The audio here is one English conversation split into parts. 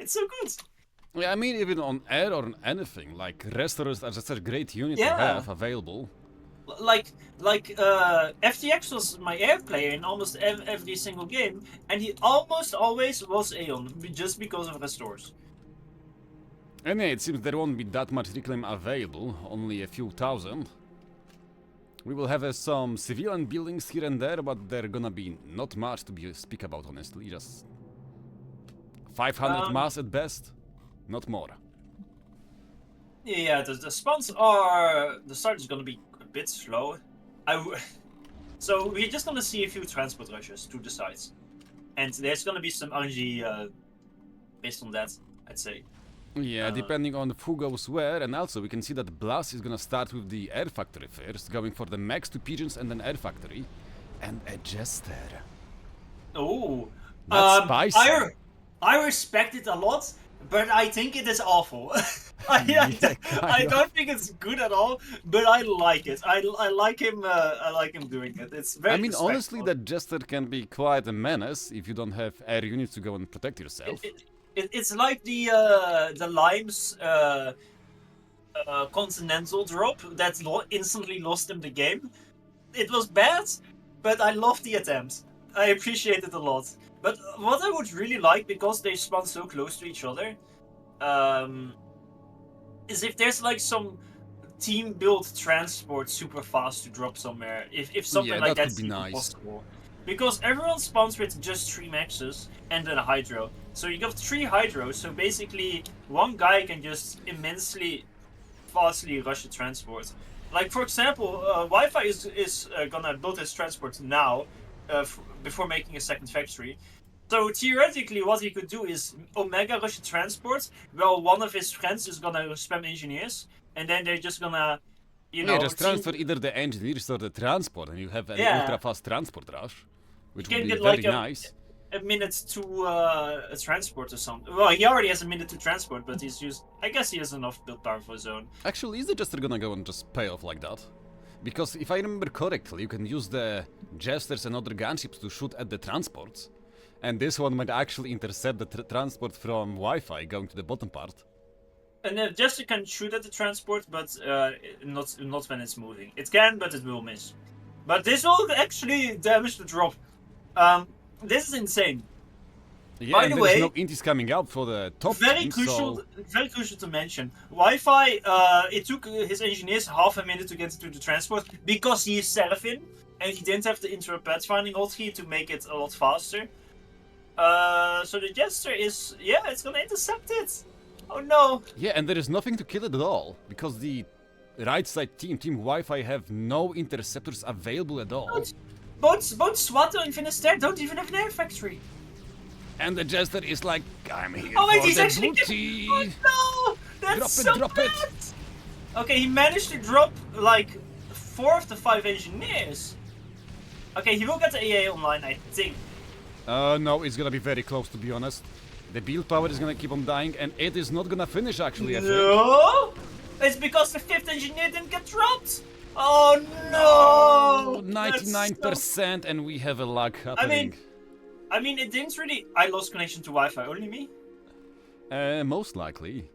It's so good. Yeah, I mean, even on air or on anything, like restaurants are such a great unit to Yeah. have available. Like FTX was my air player in almost every single game, and he almost always was Aeon, just because of restores. And yeah, it seems there won't be that much reclaim available, only a few thousand. We will have some civilian buildings here and there, but they're gonna be not much to speak about, honestly. Just 500 mass at best, not more. Yeah, the spawns are... The start is gonna be a bit slow. So we're just gonna see a few transport rushes to the sides. And there's gonna be some RNG based on that, I'd say. Yeah, depending on who goes where, and also we can see that Blast is gonna start with the Air Factory first, going for the max 2 pigeons and then Air Factory. And a Jester. Oh, That's spicy. I respect it a lot, but I think it is awful. I don't think it's good at all, but I like it. I like him. I like him doing it. It's very. I mean, honestly, that Jester can be quite a menace if you don't have air units to go and protect yourself. It's like the Limes Continental drop that instantly lost him the game. It was bad, but I loved the attempt. I appreciate it a lot. But what I would really like, because they spawn so close to each other, is if there's like some team-built transport super fast to drop somewhere. If something like that's even nice. possible. Because everyone spawns with just 3 maxes and then a Hydro. So you got 3 Hydros, so basically one guy can just immensely fastly rush the transport. Like for example, Wifi is gonna build his transport now, before making a second factory. So theoretically what he could do is Omega rush the transport, while one of his friends is gonna spam engineers, and then they're just gonna, you know... Yeah, just transfer either the engineers or the transport, and you have an ultra-fast transport rush, which would be very like nice. A minute to a transport or something. Well, he already has a minute to transport, but he's used... I guess he has enough build power for his own. Actually, is the Jester gonna go and just pay off like that? Because if I remember correctly, you can use the Jesters and other gunships to shoot at the transports. And this one might actually intercept the transport from Wi-Fi going to the bottom part. And the Jester can shoot at the transport, but not when it's moving. It can, but it will miss. But this will actually damage the drop. This is insane. Yeah, by the way, no intis coming out for the top very team, crucial to mention. Wi-Fi, it took his engineers half a minute to get to the transport because he is Seraphim and he didn't have the interrupt pathfinding hotkey to make it a lot faster. So the Jester is, it's gonna intercept it. Oh no. Yeah, and there is nothing to kill it at all because the right side team Wi-Fi have no interceptors available at all. Both Swato and Finisterre don't even have an air factory. And the Jester is like, I'm here wait, for he's the actually booty! Oh no! That's drop it! Okay, he managed to drop like 4 of the 5 engineers. Okay, he will get the AA online, I think. No, it's gonna be very close to be honest. The build power is gonna keep on dying and it is not gonna finish actually, I think. No! It's because the 5th engineer didn't get dropped! Oh no! 99% and we have a lag happening. I mean, it didn't really... I lost connection to Wi-Fi, only me? Most likely.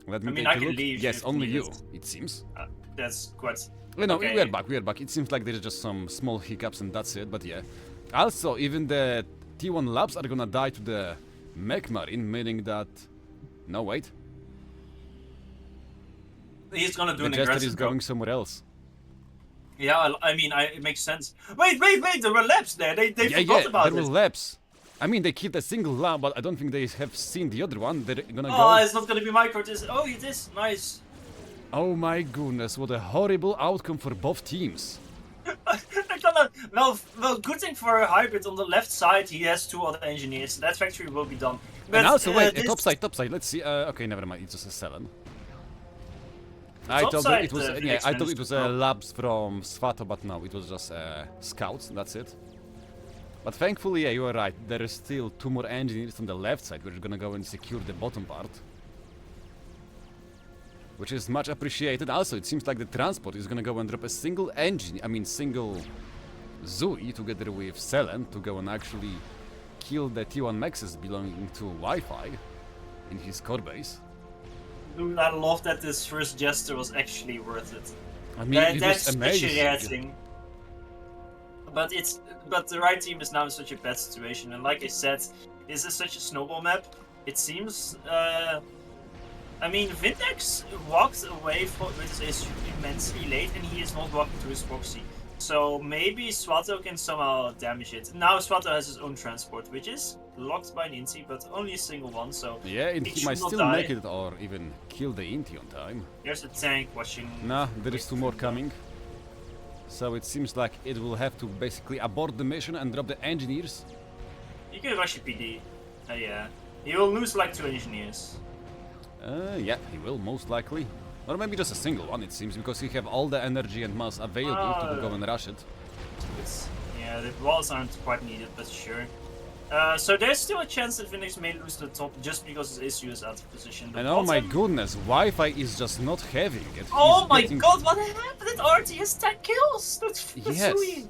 Let me take I a can look. leave. Yes, only you, it seems. That's quite... No, okay. we are back. It seems like there's just some small hiccups and that's it, but yeah. Also, even the T1 labs are gonna die to the mech marine, meaning that... No, wait. He's gonna do an aggressive... The Jester is drop. going somewhere else. Yeah, I mean, it makes sense. Wait, there were labs there. They forgot about it. There were labs. I mean, they killed a single lab, but I don't think they have seen the other one. They're gonna go... Oh, it's not gonna be micro. It is. Nice. Oh my goodness, what a horrible outcome for both teams. Well, good thing for a hybrid. On the left side, he has 2 other engineers. That factory will be done. But, and also, wait, top side. Let's see. Okay, never mind. It's just a 7. I thought it was labs from Svato, but no, it was just scouts. That's it. But thankfully, yeah, you are right. There is still 2 more engineers on the left side. We're gonna go and secure the bottom part, which is much appreciated. Also, it seems like the transport is gonna go and drop a single engine. I mean, single Zui together with Selen to go and actually kill the T1 Maxes belonging to Wi-Fi. in his core base. Dude, I love that this first Jester was actually worth it. I mean, it That's was such amazing. a rare thing. But the right team is now in such a bad situation, and like I said, this is such a snowball map. It seems, I mean, Vindex walked away with his immensely late, and he is not walking to his proxy. So maybe Swato can somehow damage it. Now Swato has his own transport, which is locked by an Inti, but only a single one, so Yeah, and it he should might not still die. make it or even kill the Inti on time. There's a tank watching. Nah, there is 2 more coming. So it seems like it will have to basically abort the mission and drop the engineers. You can rush a PD. Yeah. He will lose like 2 engineers. Yeah, he will most likely. Or maybe just a single one, it seems, because he have all the energy and mass available to go and rush it. Yeah, the walls aren't quite needed, but sure. So there's still a chance that Vindex may lose the top just because his SU is out of position. The And oh my bottom- goodness, Wi-Fi is just not having it. Oh He's my getting- god, what happened? That RT has 10 kills! That's Yes. sweet.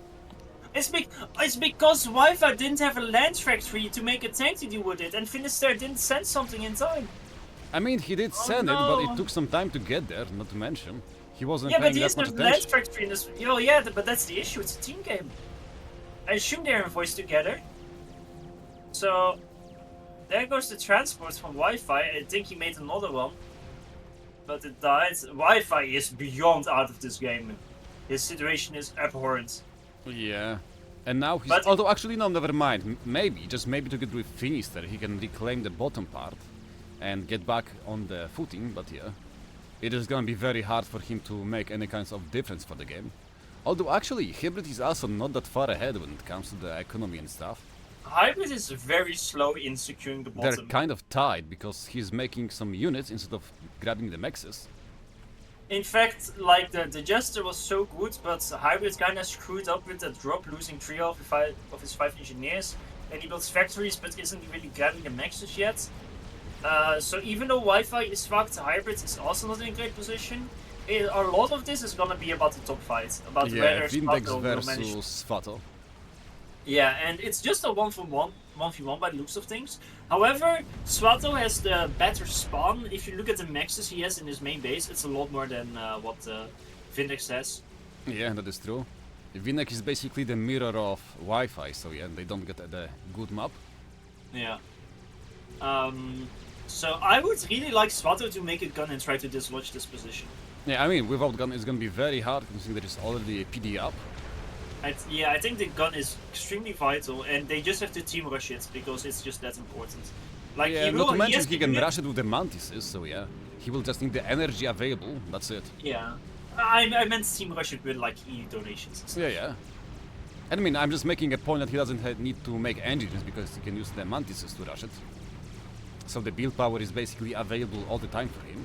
It's because Wi-Fi didn't have a land factory to make a tank to deal with it, and Finisterre didn't send something in time. I mean, he did send it, but no. it took some time to get there, not to mention. He wasn't Yeah, but paying he that has much no attention. land factory in this. Oh yeah, but that's the issue. It's a team game. I assume they're in voice together. So there goes the transport from Wi-Fi. I think he made another one, but it died. Wi-Fi is beyond out of this game. His situation is abhorrent. Yeah. And now he's... But- Although, actually, no, never mind. Maybe, just maybe to get with Finister, he can reclaim the bottom part and get back on the footing, but yeah. It is gonna be very hard for him to make any kinds of difference for the game. Although, actually, Hybrid is also not that far ahead when it comes to the economy and stuff. Hybrid is very slow in securing the They're bottom. kind of tied, because he's making some units instead of grabbing the mexes. In fact, like the Jester was so good, but Hybrid kinda screwed up with that drop, losing 3 of his 5 engineers. And he builds factories, but isn't really grabbing the maxes yet. So even though Wi-Fi is fucked, Hybrid is also not in a great position. A lot of this is gonna be about the top fight, about Yeah, whether Vindex Swato will manage. versus Svato. Yeah, and it's just a 1v1 by the looks of things. However, Swato has the better spawn. If you look at the maxes he has in his main base, it's a lot more than what Vindex has. Yeah, that is true. Vinek is basically the mirror of Wi-Fi, so yeah, they don't get the good map. Yeah. So I would really like Swato to make a gun and try to dislodge this position. Yeah, I mean, without gun it's gonna be very hard, considering there is already a PD up. I think the gun is extremely vital, and they just have to team rush it because it's just that important. Like Yeah, he not will, to mention has he to can do it- rush it with the mantises, so yeah. He will just need the energy available, that's it. Yeah, I meant team rush it with like EU donations. And stuff. Yeah, yeah. And I mean, I'm just making a point that he doesn't need to make engines because he can use the mantises to rush it. So the build power is basically available all the time for him.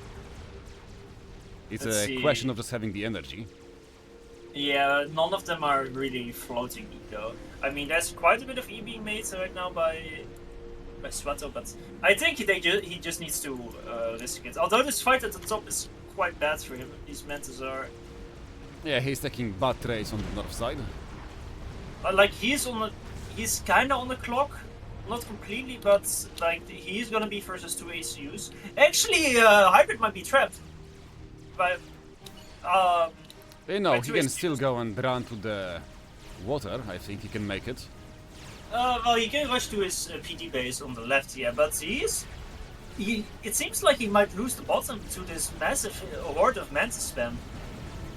It's Let's a see. question of just having the energy. Yeah, none of them are really floating though. I mean, there's quite a bit of E being made right now by Swato, but I think he just needs to risk it. Although this fight at the top is quite bad for him. These Mantis are Yeah, he's taking bad trades on the north side. like he's kinda on the clock. Not completely, but like he's gonna be versus 2 ACUs. Actually, Hybrid might be trapped. But You know, By he two can ACUs. still go and run to the water. I think he can make it. well, he can rush to his PD base on the left, yeah, but it seems like he might lose the bottom to this massive horde of Mantis spam.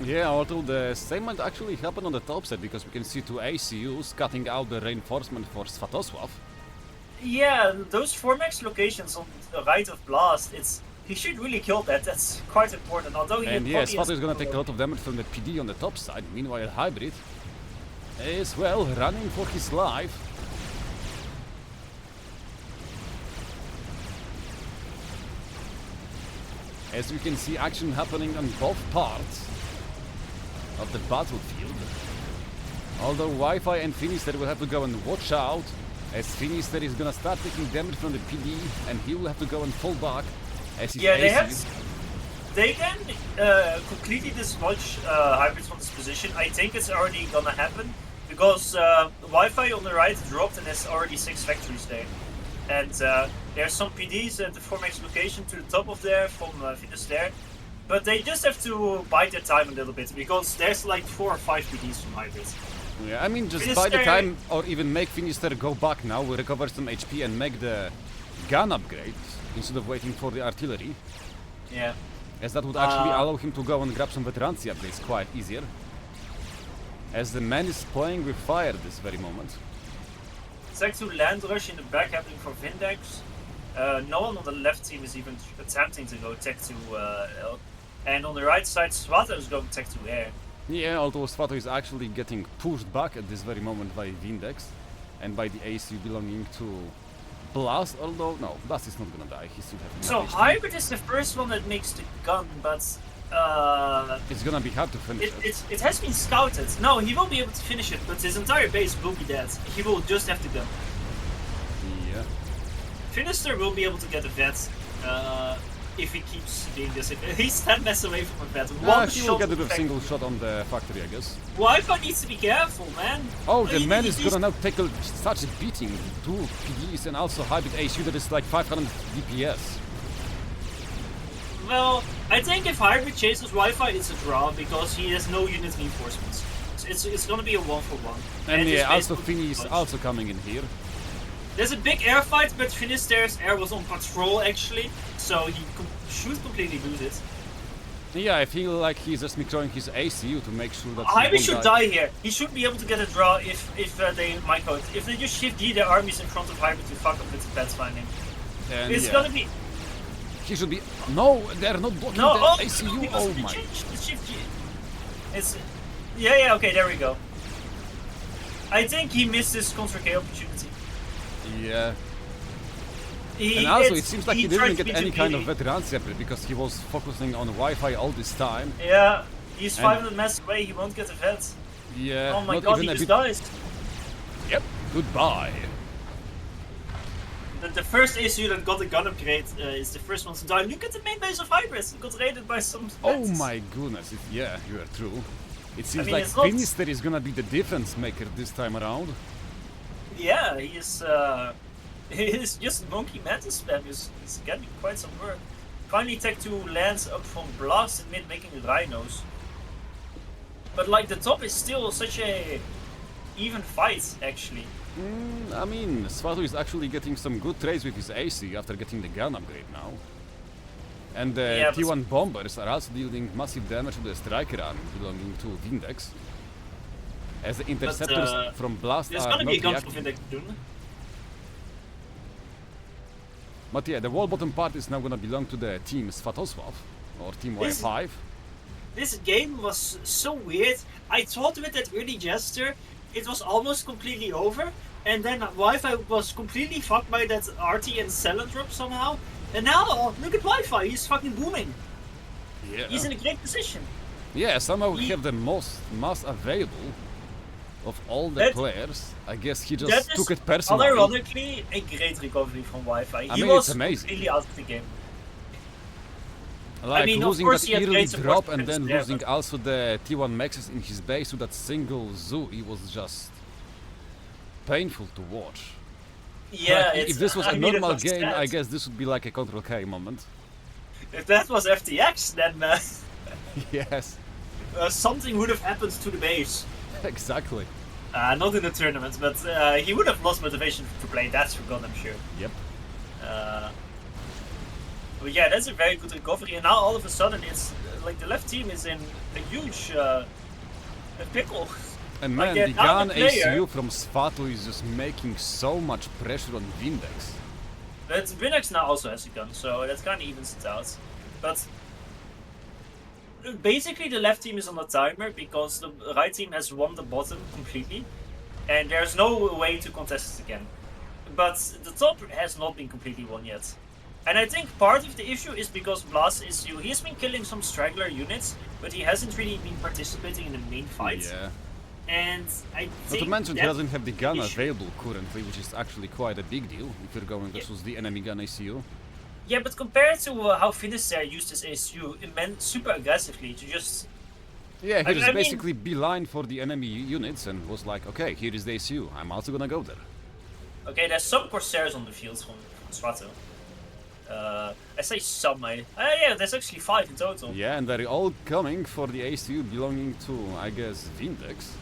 Yeah, although the same might actually happen on the top side because we can see 2 ACUs cutting out the reinforcement for Svatosław. Yeah, those 4 max locations on the right of Blast, he should really kill that, that's quite important, although he And yeah, probably has Svato is gonna take a lot of damage from the PD on the top side. Meanwhile, Hybrid is, well, running for his life. As we can see action happening on both parts of the battlefield. Although Wi-Fi and Finister will have to go and watch out, as Finister is gonna start taking damage from the PD, and he will have to go and fall back as his Yeah, AC they can completely dislodge Hybrids from this position. I think it's already gonna happen because Wi-Fi on the right dropped and there's already 6 factories there. and there's some PDs at the 4max location to the top of there from Finisterre. But they just have to bide their time a little bit, because there's like 4 or 5 PDs from Hybrid. Yeah, I mean, just by the time, or even make Finisterre go back now, we recover some HP and make the gun upgrade, instead of waiting for the artillery. Yeah. As that would actually allow him to go and grab some veterancy upgrades quite easier. As the man is playing with fire this very moment. Tech to land rush in the back happening for Vindex. No one on the left team is even attempting to go tech to L. And on the right side, Swato is going tech to air. Yeah, although Swato is actually getting pushed back at this very moment by Vindex and by the ACU belonging to Blast, although no, Blast is not gonna die, he still has So Hybrid is the first one that makes the gun, but it's gonna be hard to finish it has been scouted. No, he will be able to finish it, but his entire base will be dead. He will just have the gun. Yeah. Finisterre will be able to get a vet if he keeps being this. He's 10 mess away from a vet. One he shot will get it with a single shot on the factory, I guess. Wifi needs to be careful, man. Oh, the man is gonna now take such a beating. 2 PDs and also Hybrid ACU that is like 500 DPS. Well, I think if Hybrid chases Wi-Fi, it's a draw because he has no unit reinforcements. It's gonna be a 1-for-1. And yeah, also Finny is also coming in here. There's a big air fight, but Finisterre's air was on patrol actually, so he should completely lose it. Yeah, I feel like he's just microing his ACU to make sure that Hybrid should die here. He should be able to get a draw if they micro. If they just shift D their armies in front of Hybrid to fuck up with the pathfinding. And It's yeah, gonna be. he should be. No, they're not blocking No, the ACU. because Oh of the my. change, the shift G. It's. Yeah, okay, there we go. I think he missed his Contra K opportunity. Yeah. And also, it seems like he didn't get any kind of veterancy upgrade because he was focusing on Wi-Fi all this time. Yeah, he's 500 mess away, he won't get a vet. Yeah. Oh my not god, even he a just bit. dies. Yep. Goodbye. The first ACU that got a gun upgrade is the first one to die. Look at the main base of Hybrid, it got raided by some Oh vets. my goodness. Yeah, you are true. It seems mean, like it's not- Finisterre is gonna be the difference maker this time around. Yeah, he's just monkey mantis spam is getting quite some work. Finally Tech 2 lands up from Blast in mid making rhinos. But like the top is still such a even fight actually. I mean, Swato is actually getting some good trades with his AC after getting the gun upgrade now. And the Yeah, but- T1 bombers are also dealing massive damage to the striker army belonging to Vindex. As the interceptors from Blast There's are gonna not be a gun from reacting. Vindex soon. But yeah, the wall bottom part is now gonna belong to the team Svatosław, or team This- Y5. This game was so weird. I thought with that early gesture, it was almost completely over, and then Wi-Fi was completely fucked by that RT and Cellen drop somehow. And now, look at Wi-Fi, he's fucking booming. Yeah. He's in a great position. Yeah, somehow we He- have the most mass available of all the That- players. I guess he just That is took it personally. unironically a great recovery from Wi-Fi. I He mean, was it's amazing. completely out of the game. Like mean, of losing course that he had early great support drop from and then Finisterre, losing but- also the T1 maxes in his base to that single zoo, it was just painful to watch. Yeah, Like, if this was a I mean, it normal was game, sad. I guess this would be like a Control K moment. If that was FTX, then Yes, something would have happened to the base. exactly. Not in the tournament, but he would have lost motivation to play, that's for God, I'm sure. Yep. But yeah, that's a very good recovery, and now all of a sudden it's like the left team is in a huge a pickle. And Like, man, they're the not gun the player. ACU from Svato is just making so much pressure on Vindex. But Vindex now also has a gun, so that kind of evens it out. But basically the left team is on a timer because the right team has won the bottom completely, and there's no way to contest it again. But the top has not been completely won yet. And I think part of the issue is because Blast is he has been killing some straggler units, but he hasn't really been participating in the main fight. Yeah. And I Not think to mention he that doesn't have the gun issue- available currently, which is actually quite a big deal if you're going versus the enemy gun ACU. Yeah, but compared to how Finisterre used his ASU, it meant super aggressively to just. Yeah, he I just mean- basically beeline for the enemy units and was like, okay, here is the ACU, I'm also gonna go there. Okay, there's some Corsairs on the field from Swato. I say some, yeah, there's actually 5 in total. Yeah, and they're all coming for the ACU belonging to, I guess, Vindex.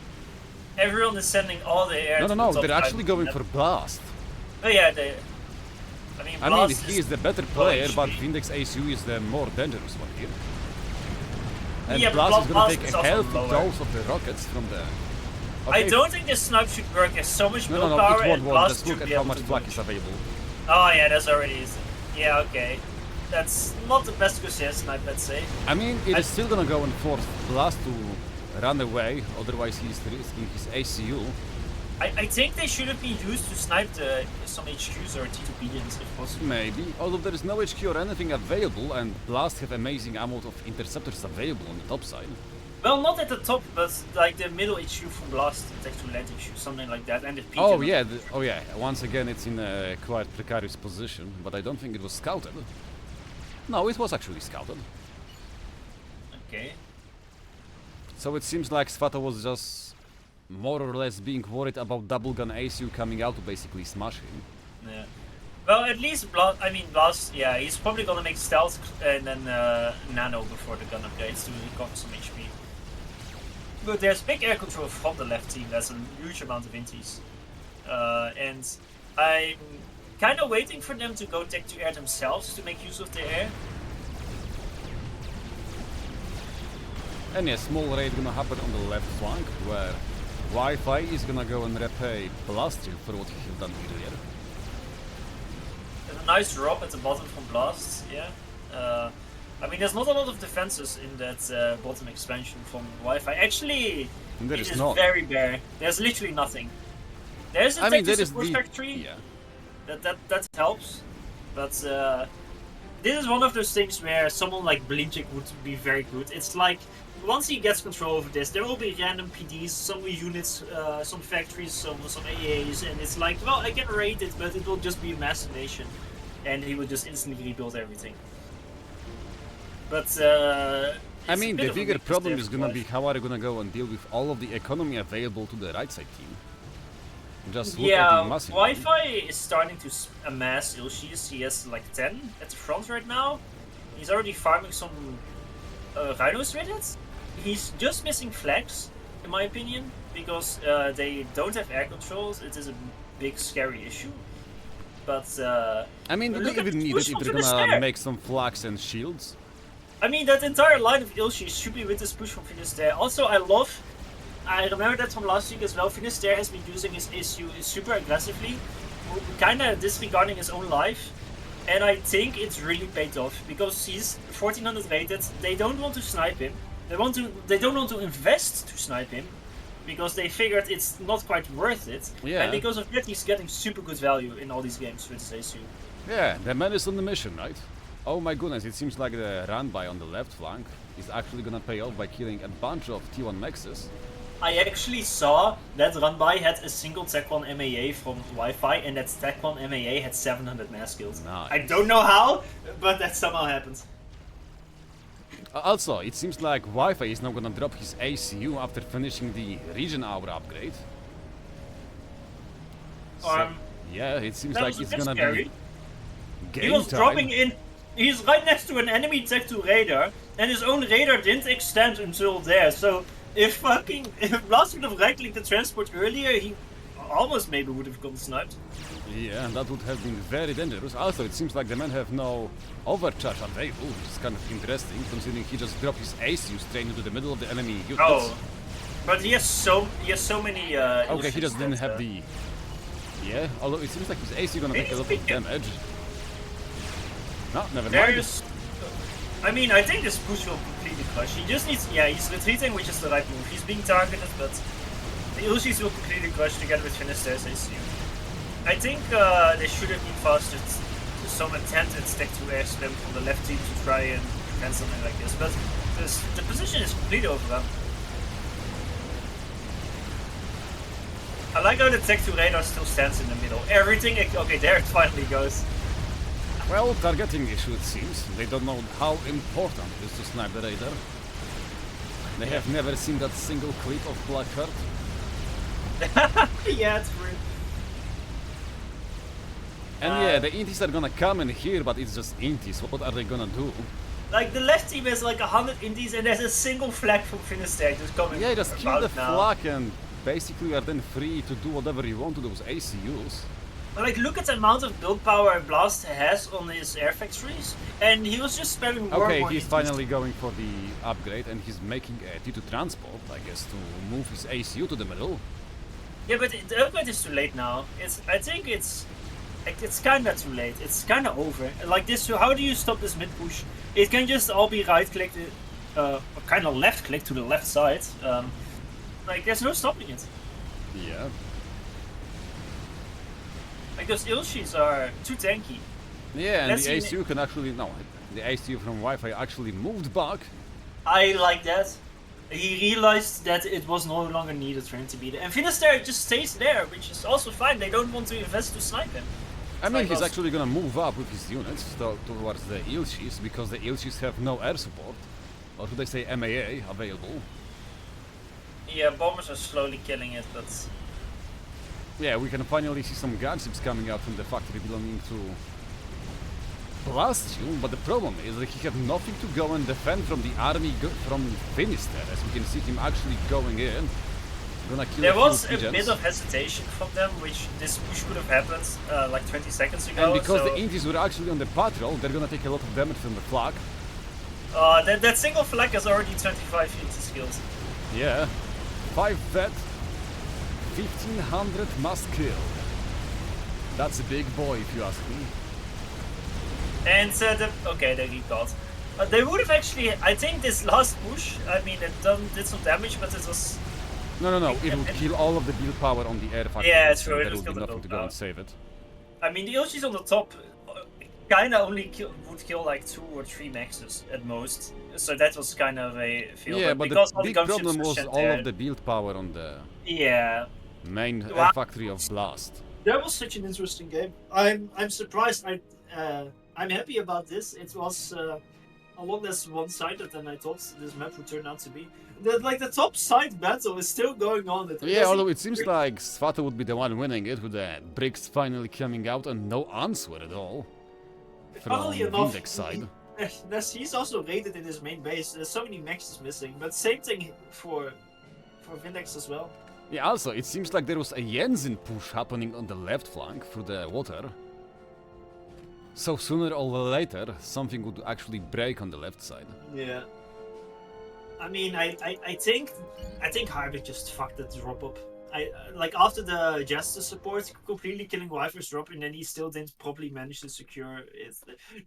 Everyone is sending all the air. No, they're actually going for Blast. Oh yeah, I mean, he is the better player, but Vindex ACU is the more dangerous one here. And yeah, Blast is gonna take a healthy lower. dose of the rockets from the... Okay. I don't think this snipe should work. There's so much No, willpower it and won't. Blast Just look should at be how able much to flak do is it. available. Oh yeah, that's already... Yeah, okay. That's not the best Corsair snipe, let's say. I mean, it is still gonna go and force Blast to run away, otherwise he's risking his ACU. I think they should have been used to snipe some HQs or T2Bs if possible. Maybe, although there is no HQ or anything available, and Blast have amazing amount of interceptors available on the top side. Well, not at the top, but like the middle HQ from Blast, Tech to Land HQ, something like that, and the Pigeon. Oh yeah, once again it's in a quite precarious position, but I don't think it was scouted. No, it was actually scouted. Okay. So it seems like Svato was just more or less being worried about double gun ACU coming out to basically smash him. Yeah. Well, at least Blast, yeah, he's probably gonna make stealth and then nano before the gun upgrades to recover some HP. But there's big air control from the left team, that's a huge amount of inties. And I'm kind of waiting for them to go tech to air themselves to make use of the air. And yeah, small raid gonna happen on the left flank, where Wi-Fi is gonna go and repay Blast for what he have done earlier. There's a nice drop at the bottom from Blast, yeah. I mean, there's not a lot of defenses in that bottom expansion from Wi-Fi. Actually, there it is is not. very bare. There's literally nothing. There's a tech to support factory. Yeah. That helps, but this is one of those things where someone like Blinchik would be very good. It's like once he gets control over this, there will be random PDs, some units, some factories, some AAs, and it's like, well, I can raid it, but it will just be a mass nation, and he will just instantly rebuild everything. But I mean, the bigger problem is gonna be how are you gonna go and deal with all of the economy available to the right side team. Just look at the massive. Wi-Fi is starting to amass Ilshis. He has like 10 at the front right now. He's already farming some rhinos with it. He's just missing flags, in my opinion, because they don't have air controls. It is a big, scary issue. But I mean, do they even need it if they're gonna make some flags and shields? I mean, that entire line of Ilshis should be with this push from Finisterre. Also, I remember that from last week as well. Finisterre has been using his ACU super aggressively, kind of disregarding his own life, and I think it's really paid off because he's 1400 rated. They don't want to snipe him. They don't want to invest to snipe him because they figured it's not quite worth it. Yeah. And because of that, he's getting super good value in all these games with his ACU. Yeah, the man is on the mission, right? Oh my goodness, it seems like the run by on the left flank is actually gonna pay off by killing a bunch of T1 Maxes. I actually saw that run by had a single Tech 1 MAA from Wi-Fi, and that Tech 1 MAA had 700 mass kills. Nice. I don't know how, but that somehow happened. Also, it seems like Wi-Fi is now gonna drop his ACU after finishing the region hour upgrade. So, yeah, it seems like it's gonna scary. be game He was time. dropping in. He's right next to an enemy Tech 2 radar, and his own radar didn't extend until there. So if Blast would have right-clicked the transport earlier, he almost maybe would have gotten sniped. Yeah, and that would have been very dangerous. Also, it seems like the men have no overcharge available, which is kind of interesting, considering he just dropped his ACU straight into the middle of the enemy units. Oh, but he has so many. Okay, he just didn't have the. Yeah, although it seems like his ACU gonna take a lot of damage. No, never mind. I mean, I think this push will completely crush. He just needs. Yeah, he's retreating, which is the right move. He's being targeted, but the Ilshis will completely crush together with Finisterre's ACU. I think they should have been faster to some attempted Tech 2 air spam from the left team to try and prevent something like this, but the position is completely overrun. I like how the Tech 2 radar still stands in the middle. Everything. Okay, there it finally goes. Well, targeting issue it seems. They don't know how important it is to snipe the radar. They have never seen that single clip of Blackheart. Yeah, it's weird. And yeah, the Intis are gonna come in here, but it's just Intis. What are they gonna do? Like, the left team has like 100 Indies and there's a single flag from Finisterre just coming. Yeah, just kill the now. flag and basically you are then free to do whatever you want to those ACUs. But like, look at the amount of build power Blast has on his air factories, and he was just spamming more. Okay, more he's Indies. finally going for the upgrade and he's making a T2 transport, I guess, to move his ACU to the middle. Yeah, but the upgrade is too late now. I think it's kinda too late. It's kinda over. Like this, so how do you stop this mid push? It can just all be right clicked, kind of left click to the left side. Like there's no stopping it. Yeah. Like those Ilshis are too tanky. Yeah, and Let's the see- ACU can actually, no, the ACU from Wi-Fi actually moved back. I like that. He realized that it was no longer needed for him to be there. And Finisterre just stays there, which is also fine. They don't want to invest to snipe him. I mean, like he's us. actually gonna move up with his units towards the Ilshis, because the Ilshis have no air support, or should I say MAA, available. Yeah, bombers are slowly killing it, but... Yeah, we can finally see some gunships coming out from the factory belonging to blast you, but the problem is that he had nothing to go and defend from the army from Finisterre, as we can see him actually going in. Gonna kill There a was few a pigeons. bit of hesitation from them, which this push could have happened like 20 seconds ago. And because so, the Intis were actually on the patrol, they're gonna take a lot of damage from the flag. that single flag has already 25 Intis skills. Yeah. 5 vet, 1500 must kill. That's a big boy if you ask me. And they recalled. They would have actually, I think this last push, I mean, it did some damage, but it was... No, it will kill all of the build power on the air factory. Yeah, so true, it there was will be gonna nothing build to go power. and save it. I mean, the Ilshis on the top kinda only would kill like 2 or 3 maxes at most. So that was kind of a feel. Yeah, but the because all big gunships problem were was sent all there- of the build power on the Yeah. main Wow. air factory of Blast. That was such an interesting game. I'm surprised. I'm happy about this. It was a lot less one-sided than I thought this map would turn out to be. The top side battle is still going on. Yeah, although it seems like Svato would be the one winning it, with the bricks finally coming out and no answer at all from Funnily enough, Vindex side. he's also raided in his main base. There's so many maxes missing, but same thing for Vindex as well. Yeah, also, it seems like there was a Jensen push happening on the left flank through the water. So sooner or later, something would actually break on the left side. Yeah. I mean, I think Harbit just fucked the drop up. Like after the Jester support completely killing Wifi's drop, and then he still didn't properly manage to secure it.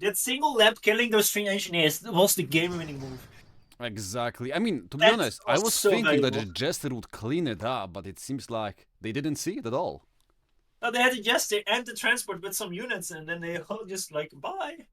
That single lap killing those 3 engineers was the game-winning move. Exactly. I mean, to be That honest, I was was so thinking that the valuable. Jester would clean it up, but it seems like they didn't see it at all. They had the Jester and the transport with some units, and then they all just like, bye.